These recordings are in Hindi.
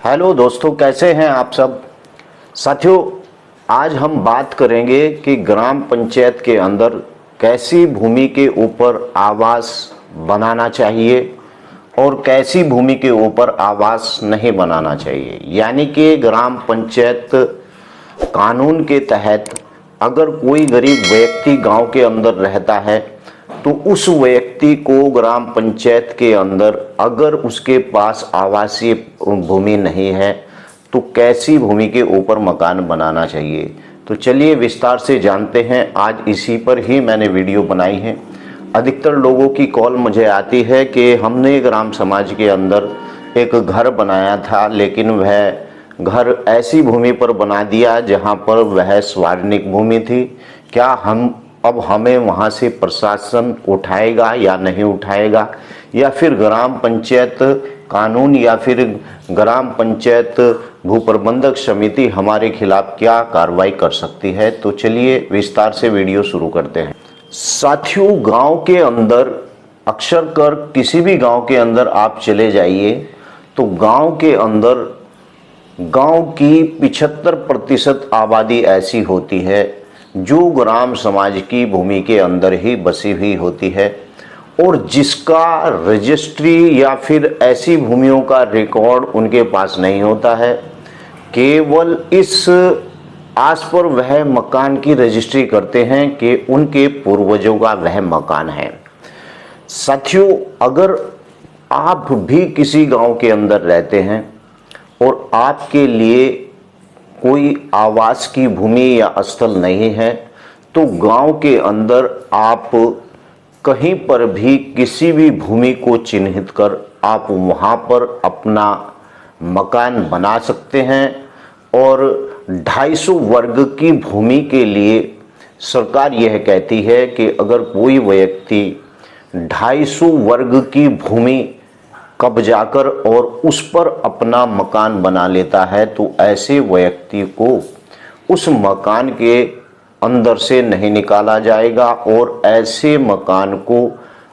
हेलो दोस्तों, कैसे हैं आप सब। साथियों, आज हम बात करेंगे कि ग्राम पंचायत के अंदर कैसी भूमि के ऊपर आवास बनाना चाहिए और कैसी भूमि के ऊपर आवास नहीं बनाना चाहिए। यानी कि ग्राम पंचायत कानून के तहत अगर कोई गरीब व्यक्ति गांव के अंदर रहता है तो उस व्यक्ति को ग्राम पंचायत के अंदर अगर उसके पास आवासीय भूमि नहीं है तो कैसी भूमि के ऊपर मकान बनाना चाहिए। तो चलिए विस्तार से जानते हैं। आज इसी पर ही मैंने वीडियो बनाई है। अधिकतर लोगों की कॉल मुझे आती है कि हमने ग्राम समाज के अंदर एक घर बनाया था, लेकिन वह घर ऐसी भूमि पर बना दिया जहां पर वह सार्वजनिक भूमि थी। क्या हमें वहां से प्रशासन उठाएगा या नहीं उठाएगा, या फिर ग्राम पंचायत कानून या फिर ग्राम पंचायत भूप्रबंधक समिति हमारे खिलाफ क्या कार्रवाई कर सकती है। तो चलिए विस्तार से वीडियो शुरू करते हैं। साथियों, गांव के अंदर अक्सर कर किसी भी गांव के अंदर आप चले जाइए तो गांव के अंदर गांव की 75% आबादी ऐसी होती है जो ग्राम समाज की भूमि के अंदर ही बसी हुई होती है और जिसका रजिस्ट्री या फिर ऐसी भूमियों का रिकॉर्ड उनके पास नहीं होता है। केवल इस आस पर वह मकान की रजिस्ट्री करते हैं कि उनके पूर्वजों का वह मकान है। साथियों, अगर आप भी किसी गांव के अंदर रहते हैं और आपके लिए कोई आवास की भूमि या स्थल नहीं है तो गांव के अंदर आप कहीं पर भी किसी भी भूमि को चिन्हित कर आप वहां पर अपना मकान बना सकते हैं। और 250 वर्ग की भूमि के लिए सरकार यह कहती है कि अगर कोई व्यक्ति 250 वर्ग की भूमि कब्जा कर और उस पर अपना मकान बना लेता है तो ऐसे व्यक्ति को उस मकान के अंदर से नहीं निकाला जाएगा और ऐसे मकान को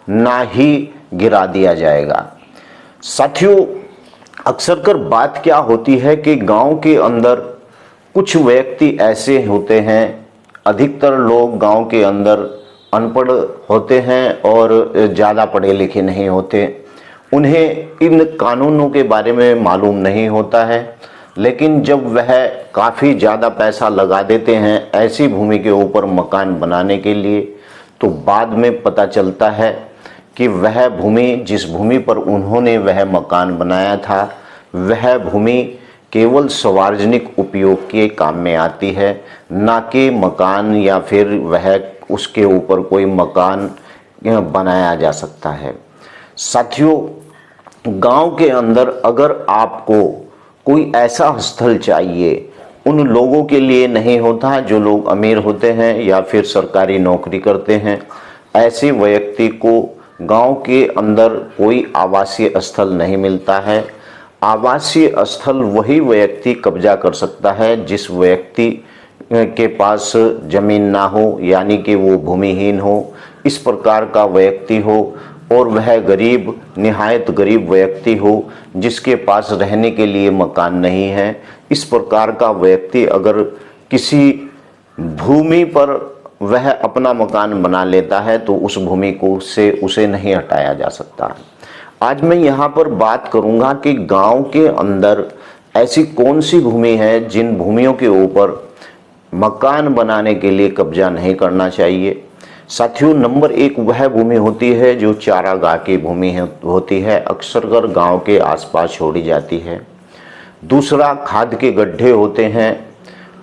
ना ही गिरा दिया जाएगा। साथियों, अक्सर कर बात क्या होती है कि गांव के अंदर कुछ व्यक्ति ऐसे होते हैं, अधिकतर लोग गांव के अंदर अनपढ़ होते हैं और ज़्यादा पढ़े लिखे नहीं होते। उन्हें इन कानूनों के बारे में मालूम नहीं होता है, लेकिन जब वह काफ़ी ज़्यादा पैसा लगा देते हैं ऐसी भूमि के ऊपर मकान बनाने के लिए तो बाद में पता चलता है कि वह भूमि, जिस भूमि पर उन्होंने वह मकान बनाया था, वह भूमि केवल सार्वजनिक उपयोग के काम में आती है, ना कि मकान या फिर वह उसके ऊपर कोई मकान बनाया जा सकता है। साथियों, गांव के अंदर अगर आपको कोई ऐसा स्थल चाहिए, उन लोगों के लिए नहीं होता जो लोग अमीर होते हैं या फिर सरकारी नौकरी करते हैं। ऐसे व्यक्ति को गांव के अंदर कोई आवासीय स्थल नहीं मिलता है। आवासीय स्थल वही व्यक्ति कब्जा कर सकता है जिस व्यक्ति के पास जमीन ना हो, यानी कि वो भूमिहीन हो, इस प्रकार का व्यक्ति हो और वह गरीब, निहायत गरीब व्यक्ति हो जिसके पास रहने के लिए मकान नहीं है। इस प्रकार का व्यक्ति अगर किसी भूमि पर वह अपना मकान बना लेता है तो उस भूमि को से उसे नहीं हटाया जा सकता। आज मैं यहाँ पर बात करूँगा कि गांव के अंदर ऐसी कौन सी भूमि है जिन भूमियों के ऊपर मकान बनाने के लिए कब्जा नहीं करना चाहिए। साथियों, नंबर 1 वह भूमि होती है जो चारागाह की भूमि होती है, अक्सर कर गांव के आसपास छोड़ी जाती है। दूसरा, खाद के गड्ढे होते हैं,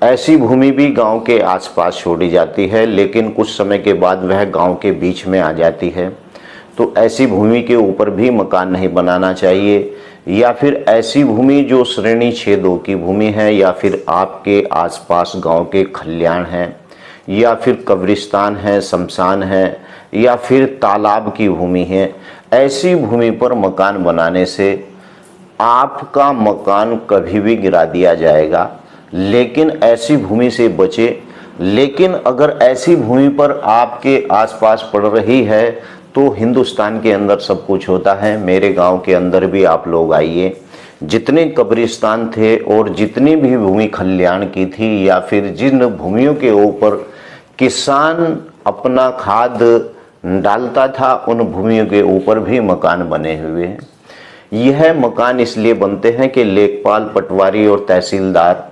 ऐसी भूमि भी गांव के आसपास छोड़ी जाती है लेकिन कुछ समय के बाद वह गांव के बीच में आ जाती है, तो ऐसी भूमि के ऊपर भी मकान नहीं बनाना चाहिए। या फिर ऐसी भूमि जो श्रेणी 6-2 की भूमि है, या फिर आपके आसपास गांव के खलियान हैं, या फिर कब्रिस्तान है, शमशान है, या फिर तालाब की भूमि है। ऐसी भूमि पर मकान बनाने से आपका मकान कभी भी गिरा दिया जाएगा, लेकिन ऐसी भूमि से बचे। लेकिन अगर ऐसी भूमि पर आपके आसपास पड़ रही है तो हिंदुस्तान के अंदर सब कुछ होता है। मेरे गांव के अंदर भी आप लोग आइए, जितने कब्रिस्तान थे और जितनी भी भूमि खलियान की थी या फिर जिन भूमियों के ऊपर किसान अपना खाद डालता था, उन भूमियों के ऊपर भी मकान बने हुए हैं। यह मकान इसलिए बनते हैं कि लेखपाल, पटवारी और तहसीलदार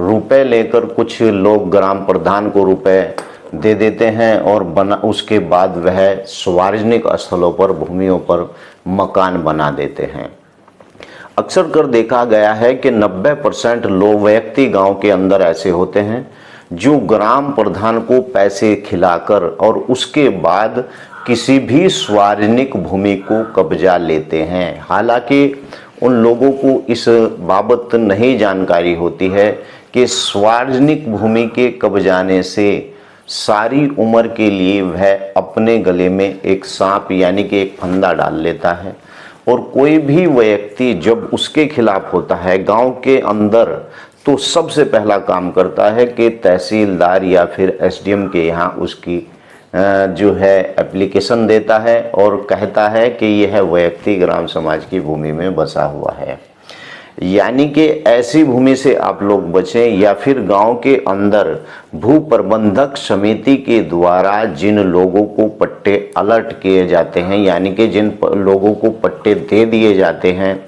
रुपए लेकर, कुछ लोग ग्राम प्रधान को रुपए दे देते हैं और उसके बाद वह सार्वजनिक स्थलों पर, भूमियों पर मकान बना देते हैं। अक्सर कर देखा गया है कि 90% लोग, व्यक्ति गांव के अंदर ऐसे होते हैं जो ग्राम प्रधान को पैसे खिलाकर और उसके बाद किसी भी सार्वजनिक भूमि को कब्जा लेते हैं। हालांकि उन लोगों को इस बाबत नहीं जानकारी होती है कि सार्वजनिक भूमि के कब्जाने से सारी उम्र के लिए वह अपने गले में एक सांप यानी कि एक फंदा डाल लेता है। और कोई भी व्यक्ति जब उसके खिलाफ होता है गांव के अंदर, तो सबसे पहला काम करता है कि तहसीलदार या फिर एसडीएम के यहाँ उसकी जो है एप्लीकेशन देता है और कहता है कि यह व्यक्ति ग्राम समाज की भूमि में बसा हुआ है। यानी कि ऐसी भूमि से आप लोग बचें। या फिर गांव के अंदर भू प्रबंधक समिति के द्वारा जिन लोगों को पट्टे अलर्ट किए जाते हैं, यानी कि जिन लोगों को पट्टे दे दिए जाते हैं,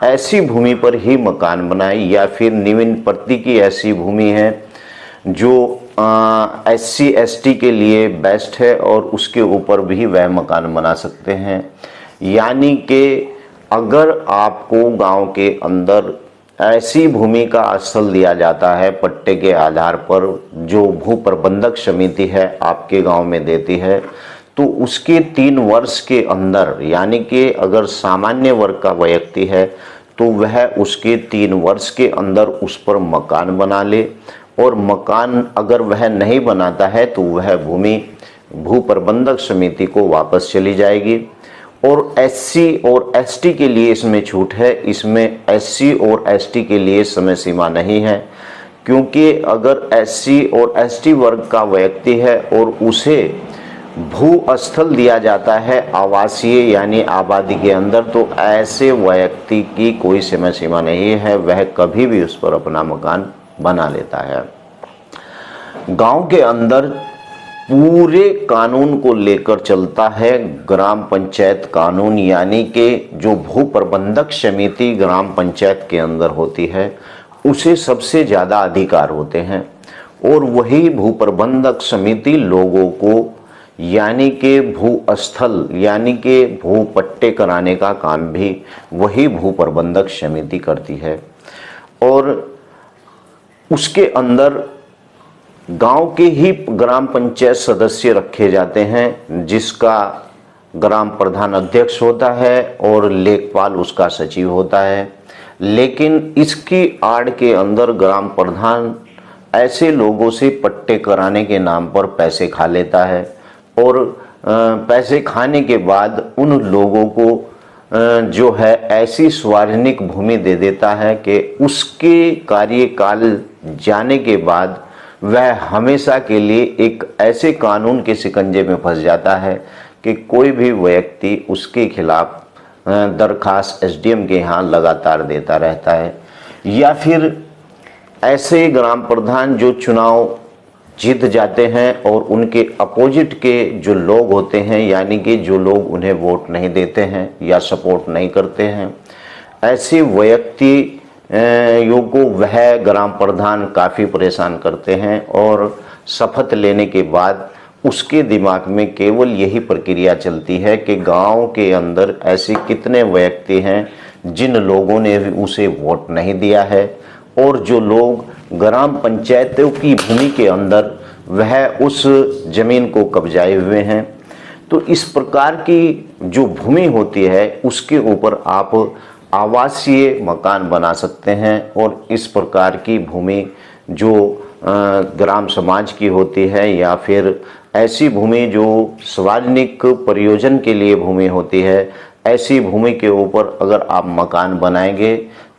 ऐसी भूमि पर ही मकान बनाए। या फिर निम्न प्रति की ऐसी भूमि है जो SC ST के लिए बेस्ट है और उसके ऊपर भी वह मकान बना सकते हैं। यानी कि अगर आपको गांव के अंदर ऐसी भूमि का स्थल दिया जाता है पट्टे के आधार पर, जो भू प्रबंधक समिति है आपके गांव में देती है, तो उसके 3 वर्ष के अंदर, यानी कि अगर सामान्य वर्ग का व्यक्ति है तो वह उसके 3 वर्ष के अंदर उस पर मकान बना ले। और मकान अगर वह नहीं बनाता है तो वह भूमि भू प्रबंधक समिति को वापस चली जाएगी। और SC और ST के लिए इसमें छूट है। इसमें SC और ST के लिए समय सीमा नहीं है, क्योंकि अगर SC और ST वर्ग का व्यक्ति है और उसे भू स्थल दिया जाता है आवासीय यानी आबादी के अंदर, तो ऐसे व्यक्ति की कोई समय सीमा नहीं है, वह कभी भी उस पर अपना मकान बना लेता है। गांव के अंदर पूरे कानून को लेकर चलता है ग्राम पंचायत कानून, यानी कि जो भू प्रबंधक समिति ग्राम पंचायत के अंदर होती है उसे सबसे ज़्यादा अधिकार होते हैं। और वही भू प्रबंधक समिति लोगों को यानी कि भू स्थल यानी कि भू पट्टे कराने का काम भी वही भू प्रबंधक समिति करती है। और उसके अंदर गांव के ही ग्राम पंचायत सदस्य रखे जाते हैं, जिसका ग्राम प्रधान अध्यक्ष होता है और लेखपाल उसका सचिव होता है। लेकिन इसकी आड़ के अंदर ग्राम प्रधान ऐसे लोगों से पट्टे कराने के नाम पर पैसे खा लेता है और पैसे खाने के बाद उन लोगों को जो है ऐसी सार्वजनिक भूमि दे देता है कि उसके कार्यकाल जाने के बाद वह हमेशा के लिए एक ऐसे कानून के शिकंजे में फंस जाता है कि कोई भी व्यक्ति उसके खिलाफ दरखास्त SDM के यहाँ लगातार देता रहता है। या फिर ऐसे ग्राम प्रधान जो चुनाव जीत जाते हैं और उनके अपोजिट के जो लोग होते हैं, यानी कि जो लोग उन्हें वोट नहीं देते हैं या सपोर्ट नहीं करते हैं, ऐसे व्यक्ति को वह ग्राम प्रधान काफ़ी परेशान करते हैं। और शपथ लेने के बाद उसके दिमाग में केवल यही प्रक्रिया चलती है कि गांव के अंदर ऐसे कितने व्यक्ति हैं जिन लोगों ने उसे वोट नहीं दिया है, और जो लोग ग्राम पंचायतों की भूमि के अंदर वह उस जमीन को कब्जाए हुए हैं। तो इस प्रकार की जो भूमि होती है उसके ऊपर आप आवासीय मकान बना सकते हैं। और इस प्रकार की भूमि जो ग्राम समाज की होती है या फिर ऐसी भूमि जो सार्वजनिक प्रयोजन के लिए भूमि होती है, ऐसी भूमि के ऊपर अगर आप मकान बनाएंगे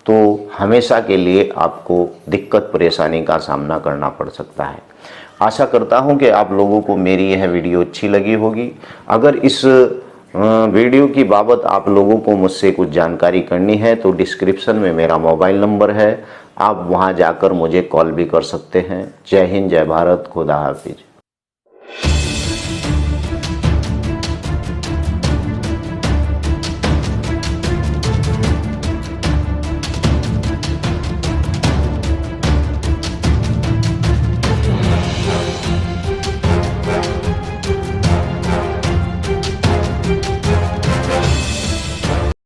तो हमेशा के लिए आपको दिक्कत परेशानी का सामना करना पड़ सकता है। आशा करता हूं कि आप लोगों को मेरी यह वीडियो अच्छी लगी होगी। अगर इस वीडियो की बाबत आप लोगों को मुझसे कुछ जानकारी करनी है तो डिस्क्रिप्शन में मेरा मोबाइल नंबर है, आप वहां जाकर मुझे कॉल भी कर सकते हैं। जय हिंद, जय भारत, खुदा हाफिज।